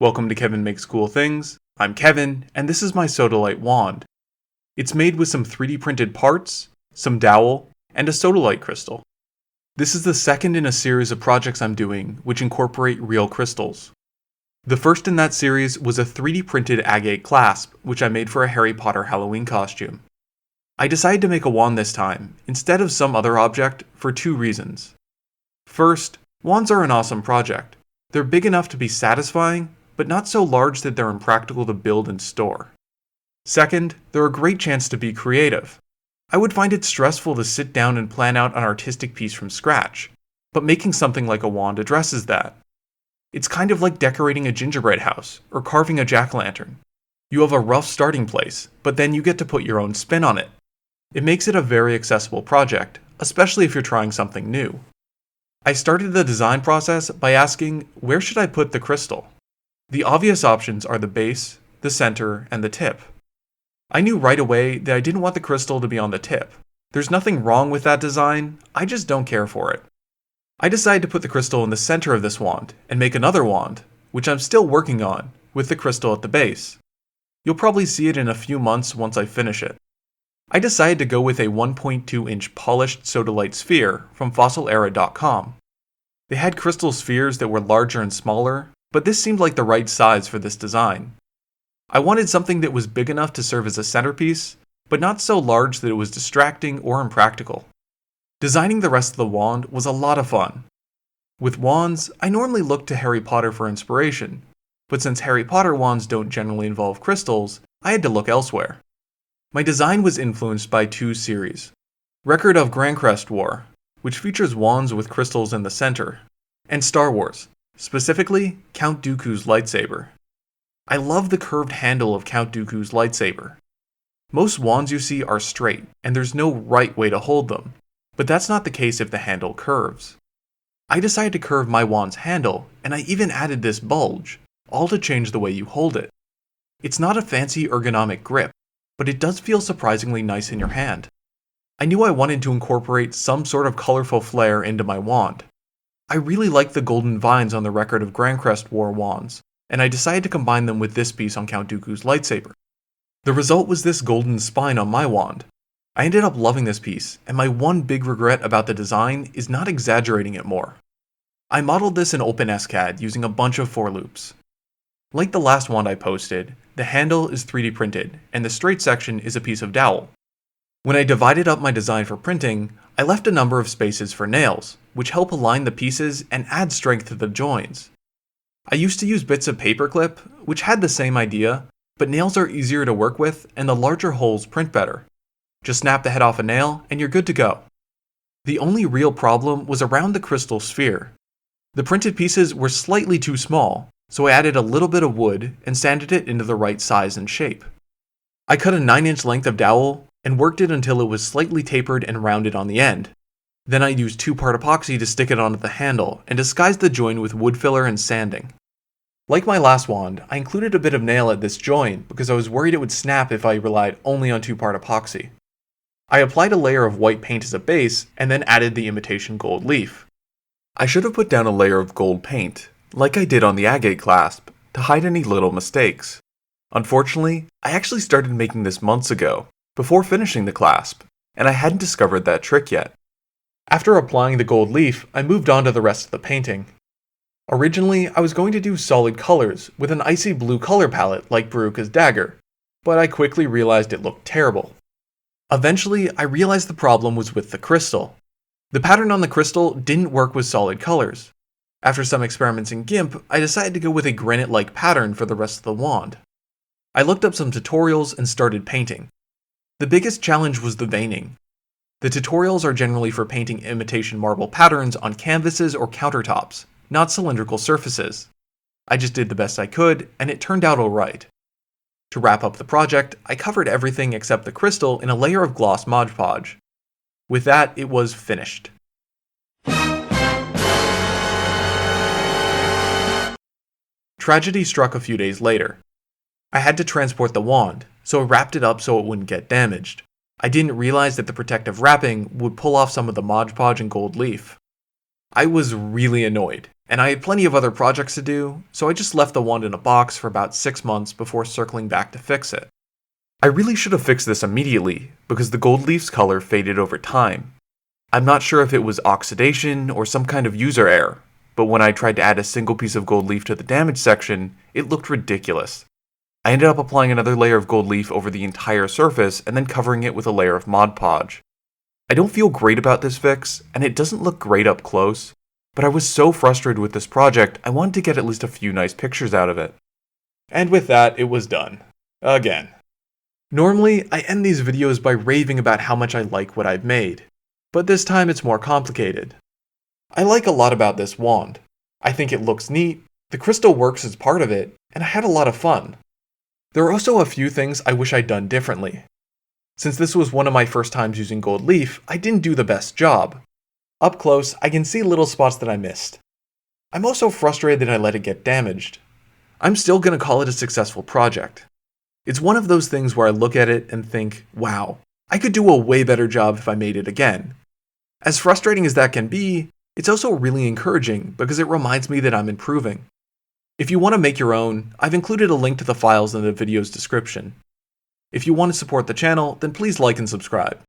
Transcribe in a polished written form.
Welcome to Kevin Makes Cool Things. I'm Kevin, and this is my Sodalite wand. It's made with some 3D printed parts, some dowel, and a Sodalite crystal. This is the second in a series of projects I'm doing which incorporate real crystals. The first in that series was a 3D printed agate clasp, which I made for a Harry Potter Halloween costume. I decided to make a wand this time, instead of some other object, for two reasons. First, wands are an awesome project. They're big enough to be satisfying, but not so large that they're impractical to build and store. Second, they're a great chance to be creative. I would find it stressful to sit down and plan out an artistic piece from scratch, but making something like a wand addresses that. It's kind of like decorating a gingerbread house or carving a jack-o'-lantern. You have a rough starting place, but then you get to put your own spin on it. It makes it a very accessible project, especially if you're trying something new. I started the design process by asking, where should I put the crystal? The obvious options are the base, the center, and the tip. I knew right away that I didn't want the crystal to be on the tip. There's nothing wrong with that design, I just don't care for it. I decided to put the crystal in the center of this wand and make another wand, which I'm still working on, with the crystal at the base. You'll probably see it in a few months once I finish it. I decided to go with a 1.2-inch polished Sodalite sphere from fossilera.com. They had crystal spheres that were larger and smaller, but this seemed like the right size for this design. I wanted something that was big enough to serve as a centerpiece, but not so large that it was distracting or impractical. Designing the rest of the wand was a lot of fun. With wands, I normally look to Harry Potter for inspiration, but since Harry Potter wands don't generally involve crystals, I had to look elsewhere. My design was influenced by two series. Record of Grancrest War, which features wands with crystals in the center, and Star Wars, specifically Count Dooku's lightsaber. I love the curved handle of Count Dooku's lightsaber. Most wands you see are straight, and there's no right way to hold them, but that's not the case if the handle curves. I decided to curve my wand's handle, and I even added this bulge, all to change the way you hold it. It's not a fancy ergonomic grip, but it does feel surprisingly nice in your hand. I knew I wanted to incorporate some sort of colorful flair into my wand. I really like the golden vines on the Record of Grancrest War wands, and I decided to combine them with this piece on Count Dooku's lightsaber. The result was this golden spine on my wand. I ended up loving this piece, and my one big regret about the design is not exaggerating it more. I modeled this in OpenSCAD using a bunch of for loops. Like the last wand I posted, the handle is 3D printed, and the straight section is a piece of dowel. When I divided up my design for printing, I left a number of spaces for nails, which help align the pieces and add strength to the joins. I used to use bits of paperclip, which had the same idea, but nails are easier to work with and the larger holes print better. Just snap the head off a nail and you're good to go. The only real problem was around the crystal sphere. The printed pieces were slightly too small, so I added a little bit of wood and sanded it into the right size and shape. I cut a 9-inch length of dowel and worked it until it was slightly tapered and rounded on the end. Then I used 2-part epoxy to stick it onto the handle and disguised the join with wood filler and sanding. Like my last wand, I included a bit of nail at this join because I was worried it would snap if I relied only on 2-part epoxy. I applied a layer of white paint as a base and then added the imitation gold leaf. I should have put down a layer of gold paint, like I did on the agate clasp, to hide any little mistakes. Unfortunately, I actually started making this months ago, before finishing the clasp, and I hadn't discovered that trick yet. After applying the gold leaf, I moved on to the rest of the painting. Originally, I was going to do solid colors with an icy blue color palette like Baruka's dagger, but I quickly realized it looked terrible. Eventually, I realized the problem was with the crystal. The pattern on the crystal didn't work with solid colors. After some experiments in GIMP, I decided to go with a granite-like pattern for the rest of the wand. I looked up some tutorials and started painting. The biggest challenge was the veining. The tutorials are generally for painting imitation marble patterns on canvases or countertops, not cylindrical surfaces. I just did the best I could, and it turned out alright. To wrap up the project, I covered everything except the crystal in a layer of gloss Mod Podge. With that, it was finished. Tragedy struck a few days later. I had to transport the wand, so I wrapped it up so it wouldn't get damaged. I didn't realize that the protective wrapping would pull off some of the Mod Podge and gold leaf. I was really annoyed, and I had plenty of other projects to do, so I just left the wand in a box for about 6 months before circling back to fix it. I really should have fixed this immediately, because the gold leaf's color faded over time. I'm not sure if it was oxidation or some kind of user error, but when I tried to add a single piece of gold leaf to the damage section, it looked ridiculous. I ended up applying another layer of gold leaf over the entire surface and then covering it with a layer of Mod Podge. I don't feel great about this fix, and it doesn't look great up close, but I was so frustrated with this project I wanted to get at least a few nice pictures out of it. And with that, it was done. Again. Normally, I end these videos by raving about how much I like what I've made, but this time it's more complicated. I like a lot about this wand. I think it looks neat, the crystal works as part of it, and I had a lot of fun. There are also a few things I wish I'd done differently. Since this was one of my first times using gold leaf, I didn't do the best job. Up close, I can see little spots that I missed. I'm also frustrated that I let it get damaged. I'm still gonna call it a successful project. It's one of those things where I look at it and think, wow, I could do a way better job if I made it again. As frustrating as that can be, it's also really encouraging because it reminds me that I'm improving. If you want to make your own, I've included a link to the files in the video's description. If you want to support the channel, then please like and subscribe.